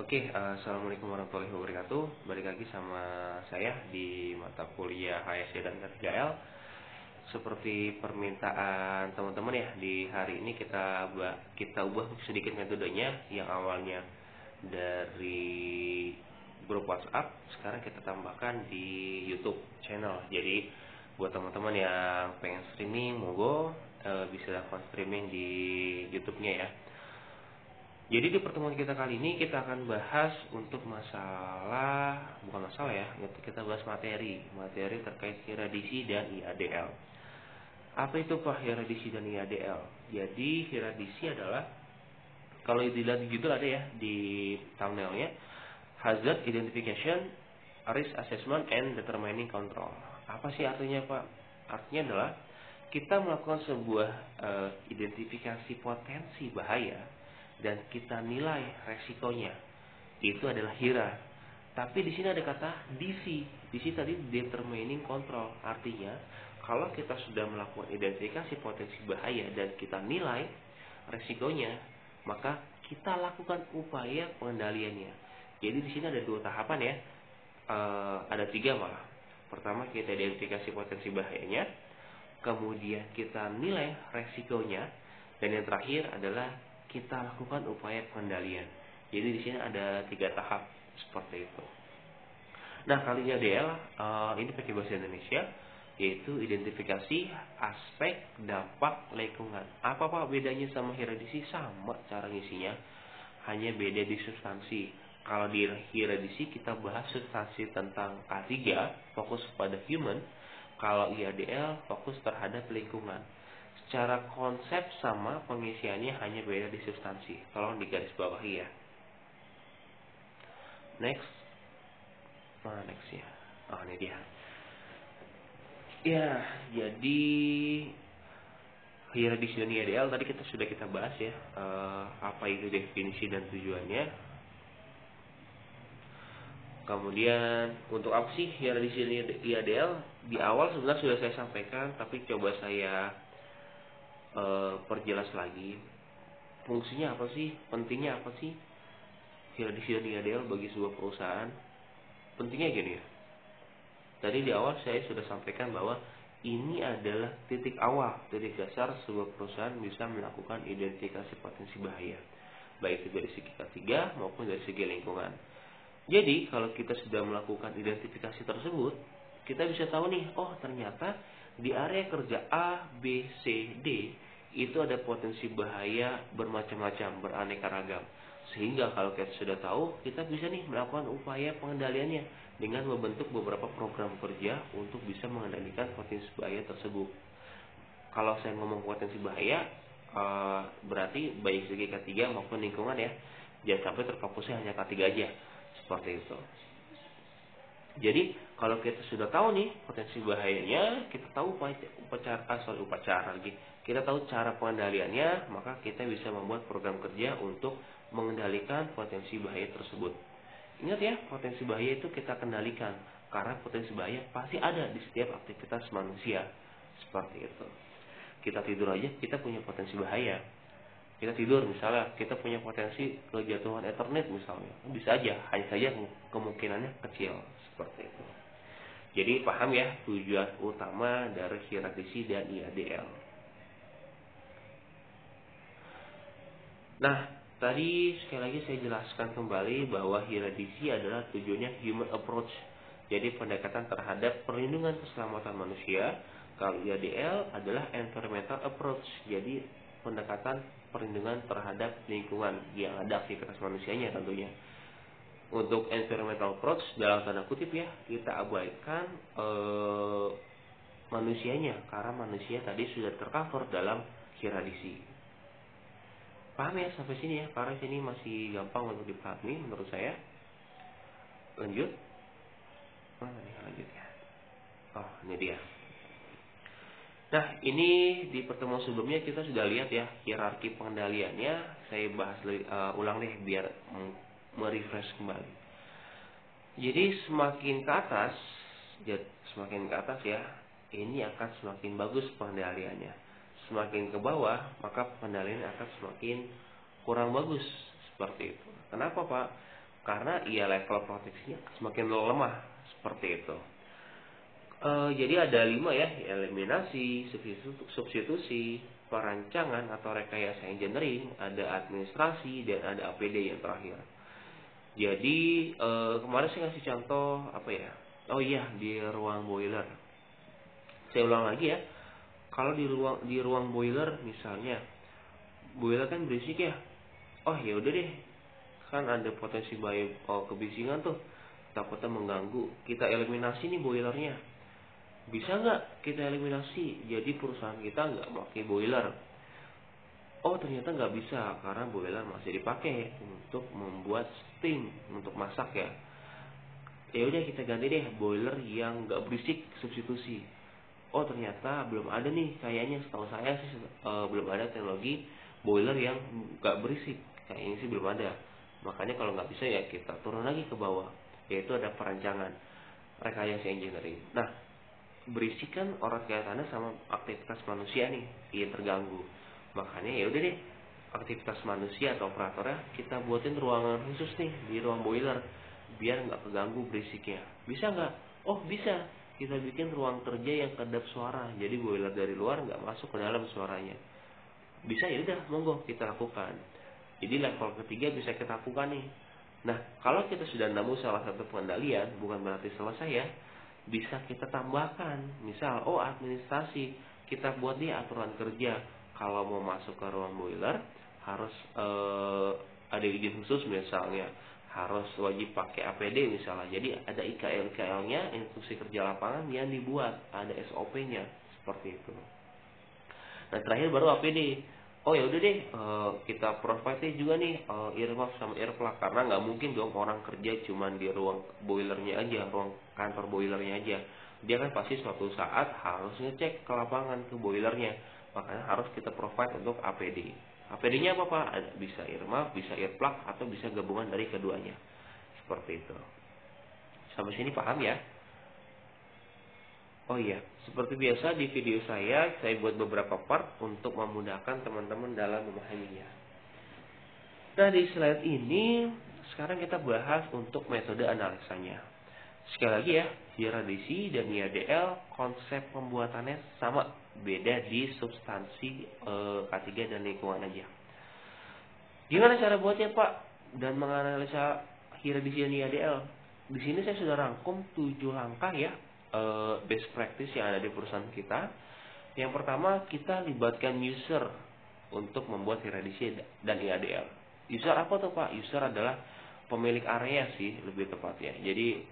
Assalamualaikum warahmatullahi wabarakatuh. Balik lagi sama saya di mata kuliah HSC dan K3L. Seperti permintaan teman-teman ya, di hari ini kita ubah sedikit metodenya. Yang awalnya dari grup WhatsApp, sekarang kita tambahkan di YouTube channel. Jadi buat teman-teman yang pengen streaming, monggo bisa lakukan streaming di YouTube-nya ya. Jadi di pertemuan kita kali ini kita akan bahas untuk kita bahas materi terkait Hiradisi dan IADL. Apa itu Pak Hiradisi dan IADL? Jadi Hiradisi adalah, kalau dilihat di judul ada ya di thumbnailnya, Hazard Identification, Risk Assessment and Determining Control. Apa sih artinya Pak? Artinya adalah kita melakukan sebuah identifikasi potensi bahaya dan kita nilai resikonya. Itu adalah HIRA. Tapi di sini ada kata DC. DC tadi determining control. Artinya kalau kita sudah melakukan identifikasi potensi bahaya dan kita nilai resikonya, maka kita lakukan upaya pengendaliannya. Jadi di sini ada dua tahapan ya. Ada tiga malah. Pertama kita identifikasi potensi bahayanya, kemudian kita nilai resikonya, dan yang terakhir adalah kita lakukan upaya pengendalian. Jadi di sini ada tiga tahap seperti itu. Nah, kali ini ADL ini pakai bahasa Indonesia, yaitu identifikasi aspek dampak lingkungan. Apa Pak bedanya sama Hiradisi? Sama cara ngisinya, hanya beda di substansi. Kalau di Hiradisi kita bahas substansi tentang K3, fokus pada human. Kalau IADL fokus terhadap lingkungan. Secara konsep sama, pengisiannya hanya beda di substansi. Tolong digarisbawahi ya. Next. Next ya. Ini dia. Ya, jadi Hiradisi dan IADL tadi sudah kita bahas ya. Apa itu definisi dan tujuannya. Kemudian untuk apa sih Hiradisi dan IADL? Di awal sebenarnya sudah saya sampaikan, tapi coba saya perjelas lagi. Fungsinya apa sih? Pentingnya apa sih Hiradisi dan IADL bagi sebuah perusahaan? Pentingnya gini ya. Tadi di awal saya sudah sampaikan bahwa ini adalah titik awal, titik dasar sebuah perusahaan bisa melakukan identifikasi potensi bahaya, baik itu dari segi K3 maupun dari segi lingkungan. Jadi kalau kita sudah melakukan identifikasi tersebut, kita bisa tahu nih, oh ternyata di area kerja A, B, C, D itu ada potensi bahaya bermacam-macam, beraneka ragam. Sehingga kalau kita sudah tahu, kita bisa nih melakukan upaya pengendaliannya dengan membentuk beberapa program kerja untuk bisa mengendalikan potensi bahaya tersebut. Kalau saya ngomong potensi bahaya, berarti baik segi K3 maupun lingkungan ya. Jangan sampai terfokusnya hanya K3 aja, seperti itu. Jadi kalau kita sudah tahu nih potensi bahayanya, kita tahu kita tahu cara pengendaliannya, maka kita bisa membuat program kerja untuk mengendalikan potensi bahaya tersebut. Ingat ya, potensi bahaya itu kita kendalikan, karena potensi bahaya pasti ada di setiap aktivitas manusia. Seperti itu. Kita tidur aja, kita punya potensi bahaya. Kita tidur misalnya, kita punya potensi kejatuhan Ethernet misalnya. Bisa aja, hanya saja kemungkinannya kecil. Seperti itu. Jadi paham ya tujuan utama dari Hiradisi dan IADL. Nah, tadi sekali lagi saya jelaskan kembali bahwa Hiradisi adalah tujuannya human approach. Jadi pendekatan terhadap perlindungan keselamatan manusia. Kalau IADL adalah environmental approach. Jadi pendekatan perlindungan terhadap lingkungan yang ada aktivitas manusianya tentunya. Untuk environmental approach dalam tanda kutip ya, kita abaikan manusianya, karena manusia tadi sudah tercover dalam Hiradisi. Paham ya sampai sini ya? Karena sini masih gampang untuk dipahami menurut saya. Lanjut. Lanjut ya. Ini dia. Nah, ini di pertemuan sebelumnya kita sudah lihat ya hierarki pengendaliannya. Saya bahas ulang deh biar merefresh kembali. Jadi semakin ke atas ya, ini akan semakin bagus pengendaliannya. Semakin ke bawah, maka pengendalian akan semakin kurang bagus. Seperti itu. Kenapa Pak? karena ya level proteksinya semakin lemah seperti itu. Jadi ada 5 ya, eliminasi, substitusi, perancangan atau rekayasa engineering, ada administrasi, dan ada APD yang terakhir. Jadi kemarin saya kasih contoh apa ya? Oh iya, di ruang boiler. Saya ulang lagi ya. Kalau di ruang boiler misalnya, boiler kan berisik ya. Oh ya udah deh, kan ada potensi bahaya kebisingan tuh, takutnya mengganggu. Kita eliminasi nih boilernya. Bisa nggak kita eliminasi? Jadi perusahaan kita nggak pakai boiler. Oh ternyata nggak bisa karena boiler masih dipakai untuk membuat steam untuk masak ya. Ya udah kita ganti deh boiler yang nggak berisik, substitusi. Oh ternyata belum ada nih, kayaknya setahu saya sih belum ada teknologi boiler yang nggak berisik. Kayaknya sih belum ada. Makanya kalau nggak bisa ya kita turun lagi ke bawah, yaitu ada perancangan, rekayasa engineering. Nah, berisik kan orang kaitannya sama aktivitas manusia nih, yang terganggu. Makanya ya udah deh, aktivitas manusia atau operatornya kita buatin ruangan khusus nih di ruang boiler biar nggak keganggu berisiknya. Bisa nggak? Oh bisa. Kita bikin ruang kerja yang kedap suara, jadi boiler dari luar nggak masuk ke dalam suaranya. Bisa, ya udah monggo kita lakukan. Jadi level ketiga bisa kita lakukan nih. Nah, kalau kita sudah nemu salah satu pengendalian, bukan berarti selesai ya. Bisa kita tambahkan. Misal, administrasi, kita buat nih aturan kerja. Kalau mau masuk ke ruang boiler, harus ada izin khusus misalnya. Harus wajib pakai APD misalnya. Jadi ada IKL-nya, instruksi kerja lapangan yang dibuat. Ada SOP-nya. Seperti itu. Nah terakhir baru APD. Oh ya udah deh, kita provide juga nih earmuff sama earplug, karena nggak mungkin dong orang kerja cuman di ruang boilernya aja, ruang kantor boilernya aja. Dia kan pasti suatu saat harus ngecek ke lapangan ke boilernya, makanya harus kita provide untuk APD. APD-nya apa Pak? Bisa earmuff, bisa earplug, atau bisa gabungan dari keduanya. Seperti itu. Sampai sini paham ya? Oh iya, seperti biasa di video saya buat beberapa part untuk memudahkan teman-teman dalam memahaminya. Nah di slide ini, sekarang kita bahas untuk metode analisanya. Sekali lagi ya, radisi dan IADL konsep pembuatannya sama, beda di substansi K3 dan lingkungan aja. Gimana cara buatnya Pak? Dan menganalisa radisi dan IADL? Di sini saya sudah rangkum 7 langkah ya, best practice yang ada di perusahaan kita. Yang pertama, kita libatkan user untuk membuat radisi dan IADL. User apa tuh Pak? User adalah pemilik area sih lebih tepatnya. Jadi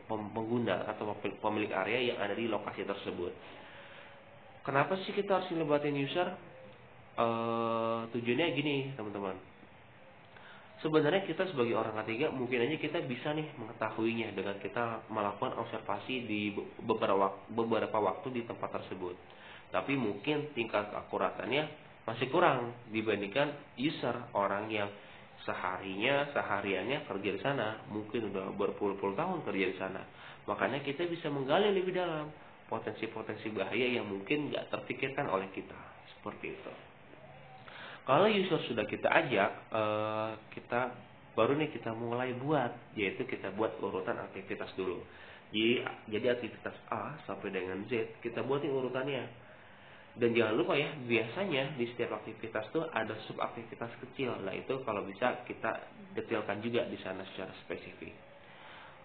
pengguna atau pemilik area yang ada di lokasi tersebut. Kenapa sih kita harus libatin user? Tujuannya gini teman-teman. Sebenarnya kita sebagai orang ketiga mungkin aja kita bisa nih mengetahuinya dengan kita melakukan observasi di beberapa waktu di tempat tersebut. Tapi mungkin tingkat keakuratannya masih kurang dibandingkan user, orang yang sehariannya kerja di sana, mungkin udah berpuluh-puluh tahun kerja di sana. Makanya kita bisa menggali lebih dalam potensi-potensi bahaya yang mungkin nggak terpikirkan oleh kita. Seperti itu. Kalau user sudah kita ajak, kita baru nih kita mulai buat, yaitu kita buat urutan aktivitas dulu. Jadi aktivitas A sampai dengan Z kita buat nih urutannya. Dan jangan lupa ya, biasanya di setiap aktivitas tuh ada subaktivitas kecil. Nah itu kalau bisa kita detailkan juga di sana secara spesifik.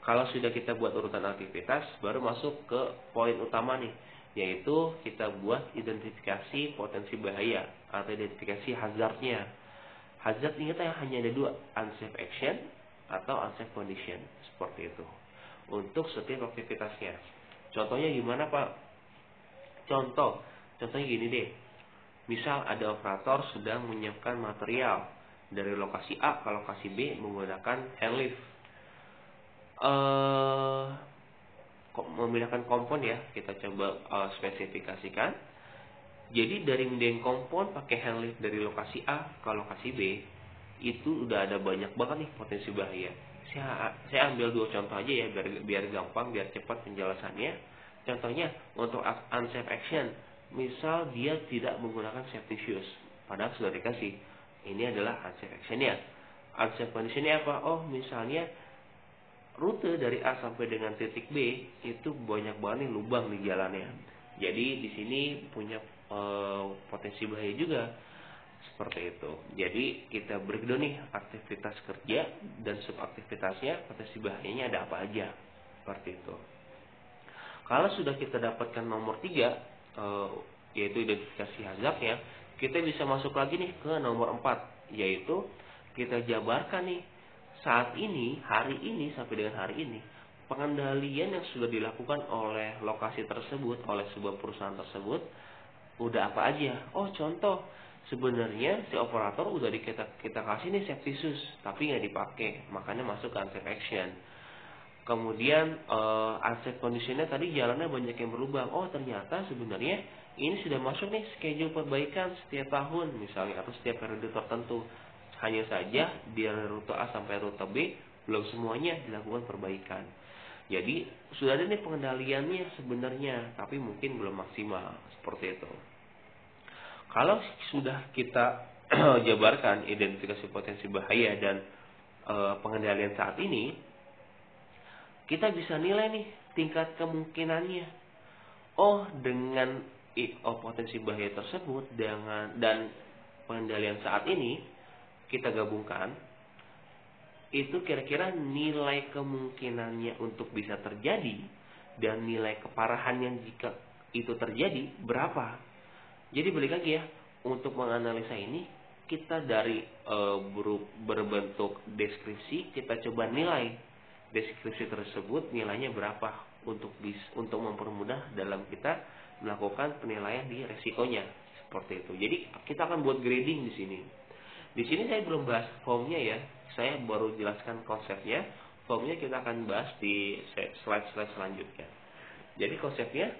Kalau sudah kita buat urutan aktivitas, baru masuk ke poin utama nih, yaitu kita buat identifikasi potensi bahaya atau identifikasi hazardnya. Hazard ingat ya, hanya ada 2, unsafe action atau unsafe condition, seperti itu untuk setiap aktivitasnya. Contohnya gimana Pak? Contohnya gini deh. Misal ada operator sedang menyiapkan material dari lokasi A ke lokasi B menggunakan hand lift. Memindahkan kompon ya, kita coba spesifikasikan. Jadi dari mindahin kompon pakai hand lift dari lokasi A ke lokasi B, itu udah ada banyak banget nih potensi bahaya. Saya ambil 2 contoh aja ya, biar gampang, biar cepat penjelasannya. Contohnya untuk unsafe action, misal dia tidak menggunakan safety shoes, padahal sudah dikasih. Ini adalah unsafe actionnya. unsafe condition ini apa? Oh, misalnya rute dari A sampai dengan titik B itu banyak banget nih lubang di jalannya. Jadi di sini punya potensi bahaya juga seperti itu. Jadi kita breakdown nih aktivitas kerja dan subaktivitasnya, potensi bahayanya ada apa aja. Seperti itu. Kalau sudah kita dapatkan nomor 3 yaitu identifikasi hazardnya, kita bisa masuk lagi nih ke nomor 4, yaitu kita jabarkan nih saat ini, hari ini sampai dengan hari ini, pengendalian yang sudah dilakukan oleh lokasi tersebut, oleh sebuah perusahaan tersebut, udah apa aja. Oh, contoh, sebenarnya si operator udah kita kasih nih safety shoes, tapi nggak dipakai, makanya masuk ke unsafe action. Kemudian unsafe conditionnya tadi jalannya banyak yang berubah. Oh, ternyata sebenarnya ini sudah masuk nih schedule perbaikan setiap tahun misalnya, atau setiap periode tertentu. Hanya saja di rute A sampai rute B belum semuanya dilakukan perbaikan. Jadi sudah ada nih pengendaliannya sebenarnya, tapi mungkin belum maksimal seperti itu. Kalau sudah kita jabarkan identifikasi potensi bahaya dan pengendalian saat ini, kita bisa nilai nih tingkat kemungkinannya. Oh, dengan potensi bahaya tersebut dan pengendalian saat ini kita gabungkan, itu kira-kira nilai kemungkinannya untuk bisa terjadi dan nilai keparahan yang jika itu terjadi berapa. Jadi balik lagi ya, untuk menganalisa ini kita dari berbentuk deskripsi, kita coba nilai deskripsi tersebut nilainya berapa untuk mempermudah dalam kita melakukan penilaian di resikonya seperti itu. Jadi kita akan buat grading di sini. Di sini saya belum bahas formnya ya, saya baru jelaskan konsepnya. Formnya kita akan bahas di slide selanjutnya. Jadi konsepnya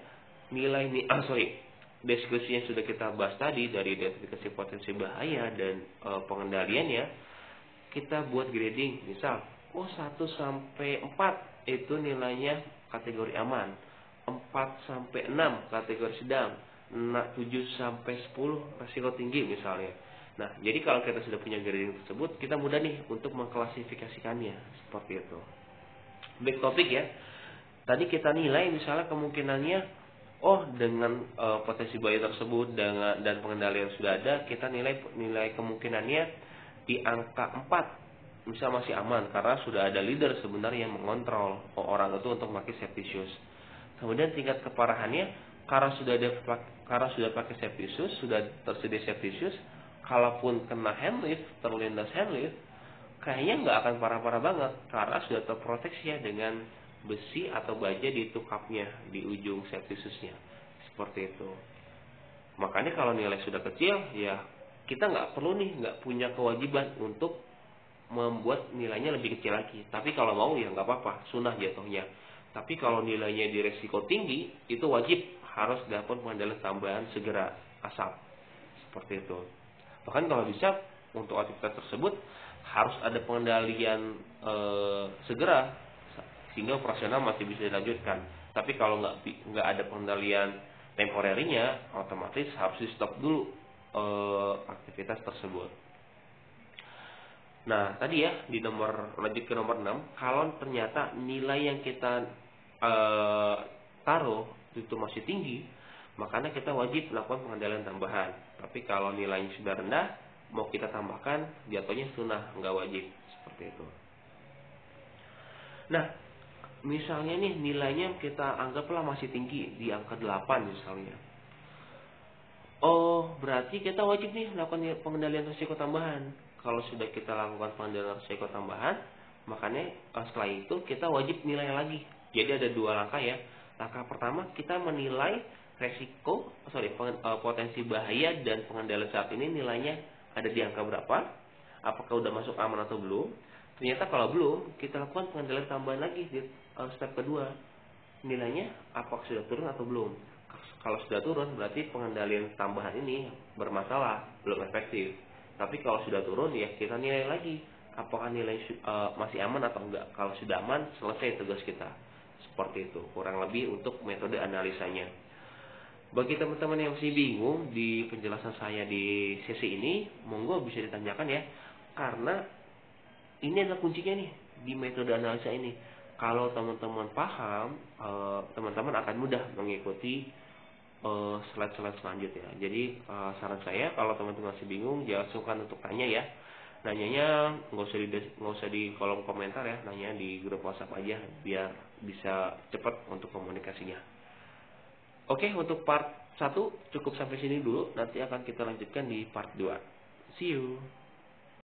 deskripsi yang sudah kita bahas tadi dari identifikasi potensi bahaya dan pengendaliannya, kita buat grading. Misal, 1 sampai 4 itu nilainya kategori aman, 4 sampai 6 kategori sedang, 7 sampai 10 risiko tinggi misalnya. Nah, jadi kalau kita sudah punya grading tersebut, kita mudah nih untuk mengklasifikasikannya seperti itu. Back topik ya. Tadi kita nilai misalnya kemungkinannya, dengan potensi bahaya tersebut dan pengendalian sudah ada, kita nilai kemungkinannya di angka 4. Misal masih aman karena sudah ada leader sebenarnya yang mengontrol orang itu untuk memakai safety shoes. Kemudian tingkat keparahannya, karena sudah pakai safety shoes, sudah tersedia safety shoes, kalaupun kena handlift, terlindas handlift, kayaknya nggak akan parah-parah banget karena sudah terproteksi ya dengan besi atau baja di tukapnya, di ujung safety shoes-nya. Seperti itu. Makanya kalau nilai sudah kecil, ya kita nggak punya kewajiban untuk membuat nilainya lebih kecil lagi. Tapi kalau mau ya nggak apa-apa, sunnah jatuhnya. Tapi kalau nilainya di resiko tinggi, itu wajib harus dapat pengendalian tambahan segera asap. Seperti itu. Bahkan kalau bisa untuk aktivitas tersebut harus ada pengendalian segera sehingga operasional masih bisa dilanjutkan. Tapi kalau nggak ada pengendalian temporerinya, otomatis harus di stop dulu aktivitas tersebut. Nah, tadi ya lanjut ke nomor 6, kalau ternyata nilai yang kita taruh itu masih tinggi, makanya kita wajib melakukan pengendalian tambahan. Tapi kalau nilainya sudah rendah, mau kita tambahkan, jatuhnya sunnah, nggak wajib. Seperti itu. Nah, misalnya nih nilainya kita anggaplah masih tinggi, di angka 8 misalnya. Oh, berarti kita wajib nih melakukan pengendalian risiko tambahan. Kalau sudah kita lakukan pengendalian risiko tambahan, makanya setelah itu kita wajib nilai lagi. Jadi ada 2 langkah ya. Langkah pertama, kita menilai potensi bahaya dan pengendalian saat ini nilainya ada di angka berapa, apakah udah masuk aman atau belum. Ternyata kalau belum, kita lakukan pengendalian tambahan lagi di step kedua, nilainya apakah sudah turun atau belum. Kalau sudah turun, berarti pengendalian tambahan ini bermasalah, belum efektif. Tapi kalau sudah turun, ya kita nilai lagi apakah nilai masih aman atau enggak. Kalau sudah aman, selesai tugas kita. Seperti itu, kurang lebih untuk metode analisanya. Bagi teman-teman yang masih bingung di penjelasan saya di sesi ini, monggo bisa ditanyakan ya. Karena ini adalah kuncinya nih di metode analisa ini. Kalau teman-teman paham, teman-teman akan mudah mengikuti slide-slide selanjutnya. Jadi saran saya kalau teman-teman masih bingung, jangan sungkan untuk tanya ya. Nanyanya nggak usah di kolom komentar ya, nanya di grup WhatsApp aja biar bisa cepat untuk komunikasinya. Oke, untuk part 1 cukup sampai sini dulu. Nanti akan kita lanjutkan di part 2. See you.